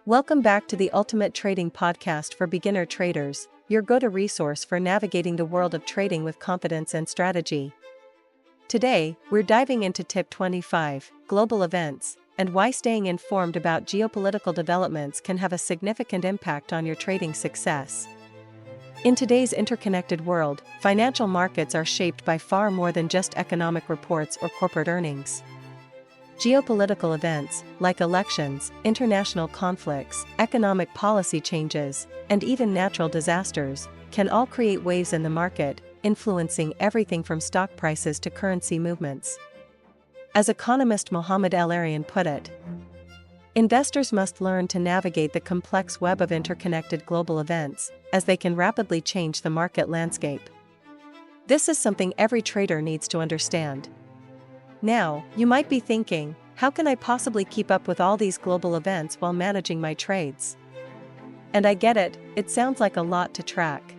Welcome back to the Ultimate Trading Podcast for beginner traders, your go-to resource for navigating the world of trading with confidence and strategy. Today, we're diving into Tip 25, Global Events, and why staying informed about geopolitical developments can have a significant impact on your trading success. In today's interconnected world, financial markets are shaped by far more than just economic reports or corporate earnings. Geopolitical events, like elections, international conflicts, economic policy changes, and even natural disasters, can all create waves in the market, influencing everything from stock prices to currency movements. As economist Mohamed El-Erian put it, investors must learn to navigate the complex web of interconnected global events, as they can rapidly change the market landscape. This is something every trader needs to understand. Now, you might be thinking, how can I possibly keep up with all these global events while managing my trades? And I get it, it sounds like a lot to track.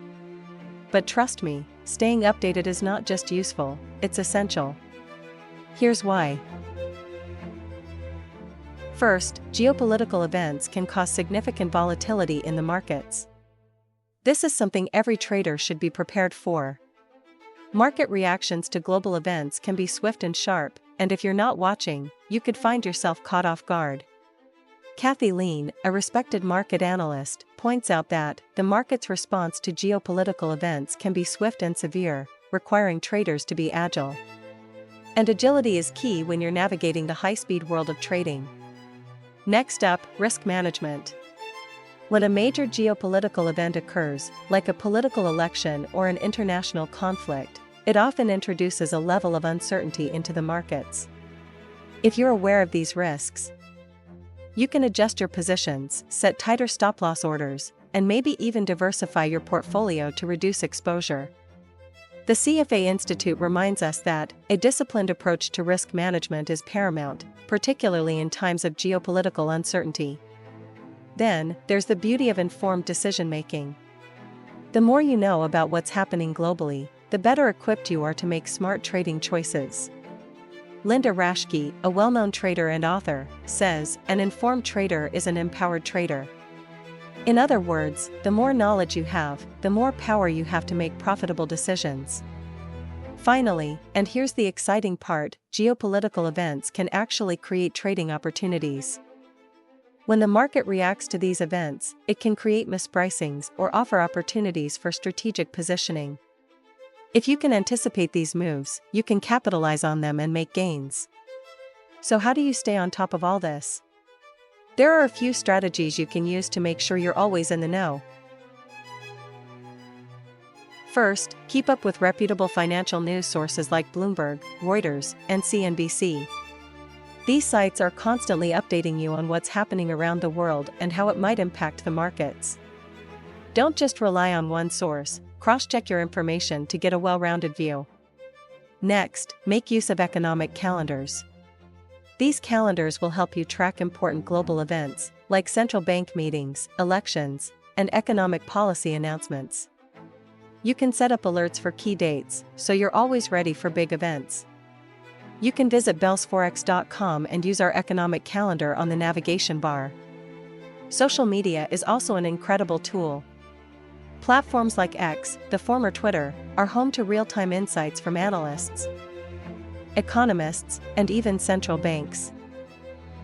But trust me, staying updated is not just useful, it's essential. Here's why. First, geopolitical events can cause significant volatility in the markets. This is something every trader should be prepared for. Market reactions to global events can be swift and sharp, and if you're not watching, you could find yourself caught off guard. Kathy Lean, a respected market analyst, points out that the market's response to geopolitical events can be swift and severe, requiring traders to be agile. And agility is key when you're navigating the high-speed world of trading. Next up, risk management. When a major geopolitical event occurs, like a political election or an international conflict, it often introduces a level of uncertainty into the markets. If you're aware of these risks, you can adjust your positions, set tighter stop-loss orders, and maybe even diversify your portfolio to reduce exposure. The CFA Institute reminds us that a disciplined approach to risk management is paramount, particularly in times of geopolitical uncertainty. Then, there's the beauty of informed decision-making. The more you know about what's happening globally, the better equipped you are to make smart trading choices. Linda Raschke, a well-known trader and author, says, "An informed trader is an empowered trader." In other words, the more knowledge you have, the more power you have to make profitable decisions. Finally, and here's the exciting part, geopolitical events can actually create trading opportunities. When the market reacts to these events, it can create mispricings or offer opportunities for strategic positioning. If you can anticipate these moves, you can capitalize on them and make gains. So how do you stay on top of all this? There are a few strategies you can use to make sure you're always in the know. First, keep up with reputable financial news sources like Bloomberg, Reuters, and CNBC. These sites are constantly updating you on what's happening around the world and how it might impact the markets. Don't just rely on one source, cross-check your information to get a well-rounded view. Next, make use of economic calendars. These calendars will help you track important global events, like central bank meetings, elections, and economic policy announcements. You can set up alerts for key dates, so you're always ready for big events. You can visit bellsforex.com and use our economic calendar on the navigation bar. Social media is also an incredible tool. Platforms like X, the former Twitter, are home to real-time insights from analysts, economists, and even central banks.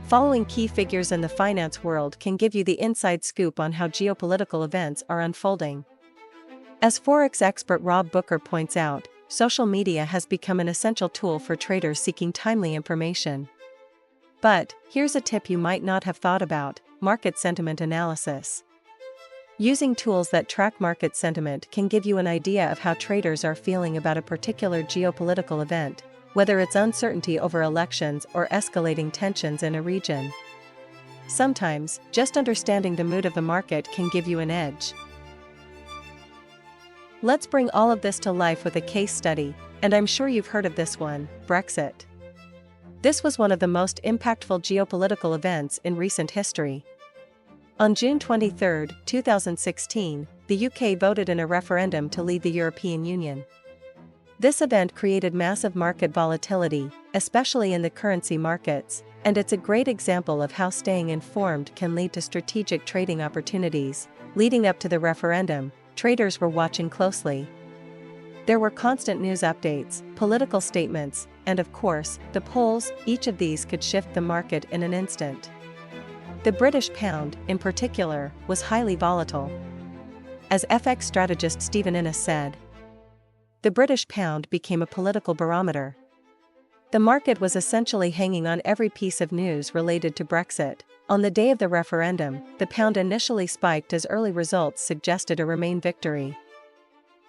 Following key figures in the finance world can give you the inside scoop on how geopolitical events are unfolding. As Forex expert Rob Booker points out, social media has become an essential tool for traders seeking timely information. But, here's a tip you might not have thought about: market sentiment analysis. Using tools that track market sentiment can give you an idea of how traders are feeling about a particular geopolitical event, whether it's uncertainty over elections or escalating tensions in a region. Sometimes, just understanding the mood of the market can give you an edge. Let's bring all of this to life with a case study, and I'm sure you've heard of this one, Brexit. This was one of the most impactful geopolitical events in recent history. On June 23, 2016, the UK voted in a referendum to leave the European Union. This event created massive market volatility, especially in the currency markets, and it's a great example of how staying informed can lead to strategic trading opportunities. Leading up to the referendum, traders were watching closely. There were constant news updates, political statements, and of course, the polls. Each of these could shift the market in an instant. The British pound, in particular, was highly volatile. As FX strategist Stephen Innes said, the British pound became a political barometer. The market was essentially hanging on every piece of news related to Brexit. On the day of the referendum, the pound initially spiked as early results suggested a Remain victory.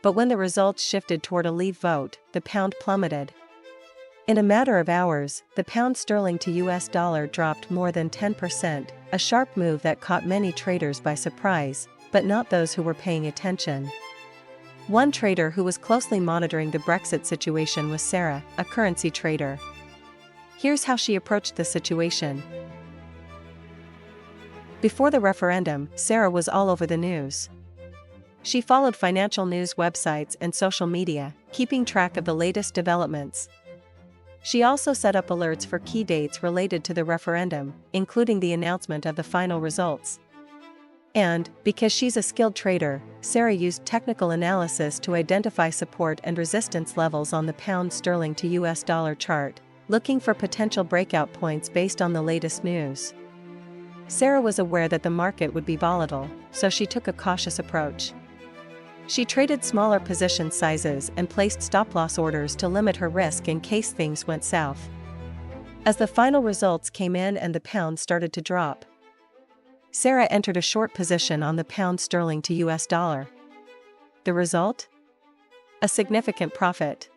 But when the results shifted toward a Leave vote, the pound plummeted. In a matter of hours, the pound sterling to US dollar dropped more than 10%, a sharp move that caught many traders by surprise, but not those who were paying attention. One trader who was closely monitoring the Brexit situation was Sarah, a currency trader. Here's how she approached the situation. Before the referendum, Sarah was all over the news. She followed financial news websites and social media, keeping track of the latest developments. She also set up alerts for key dates related to the referendum, including the announcement of the final results. And, because she's a skilled trader, Sarah used technical analysis to identify support and resistance levels on the pound sterling to US dollar chart, looking for potential breakout points based on the latest news. Sarah was aware that the market would be volatile, so she took a cautious approach. She traded smaller position sizes and placed stop-loss orders to limit her risk in case things went south. As the final results came in and the pound started to drop, Sarah entered a short position on the pound sterling to US dollar. The result? A significant profit.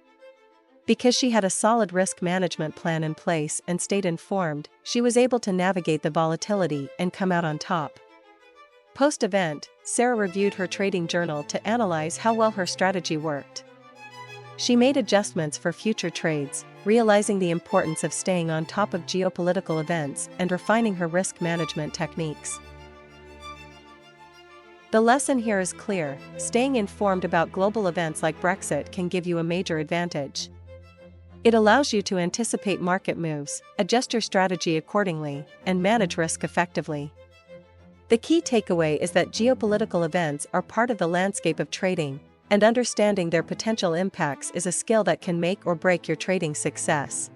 Because she had a solid risk management plan in place and stayed informed, she was able to navigate the volatility and come out on top. Post-event, Sarah reviewed her trading journal to analyze how well her strategy worked. She made adjustments for future trades, realizing the importance of staying on top of geopolitical events and refining her risk management techniques. The lesson here is clear: staying informed about global events like Brexit can give you a major advantage. It allows you to anticipate market moves, adjust your strategy accordingly, and manage risk effectively. The key takeaway is that geopolitical events are part of the landscape of trading, and understanding their potential impacts is a skill that can make or break your trading success.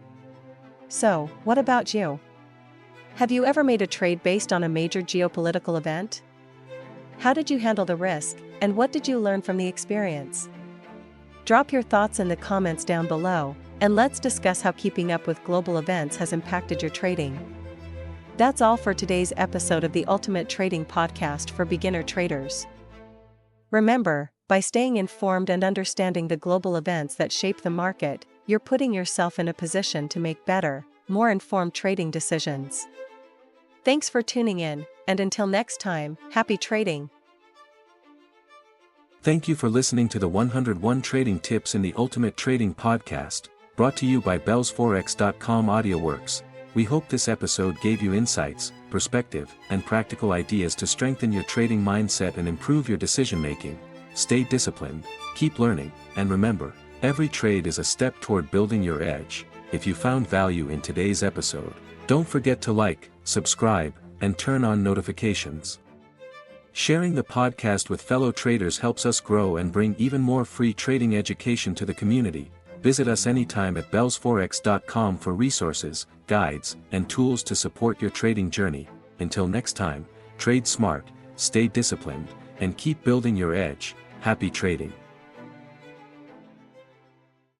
So, what about you? Have you ever made a trade based on a major geopolitical event? How did you handle the risk, and what did you learn from the experience? Drop your thoughts in the comments down below, and let's discuss how keeping up with global events has impacted your trading. That's all for today's episode of the Ultimate Trading Podcast for beginner traders. Remember, by staying informed and understanding the global events that shape the market, you're putting yourself in a position to make better, more informed trading decisions. Thanks for tuning in, and until next time, happy trading. Thank you for listening to the 101 Trading Tips in the Ultimate Trading Podcast, brought to you by bellsforex.com AudioWorks. We hope this episode gave you insights, perspective, and practical ideas to strengthen your trading mindset and improve your decision-making. Stay disciplined, keep learning, and remember, every trade is a step toward building your edge. If you found value in today's episode, don't forget to like, subscribe, and turn on notifications. Sharing the podcast with fellow traders helps us grow and bring even more free trading education to the community. Visit us anytime at bellsforex.com for resources, guides, and tools to support your trading journey. Until next time, trade smart, stay disciplined, and keep building your edge. Happy trading.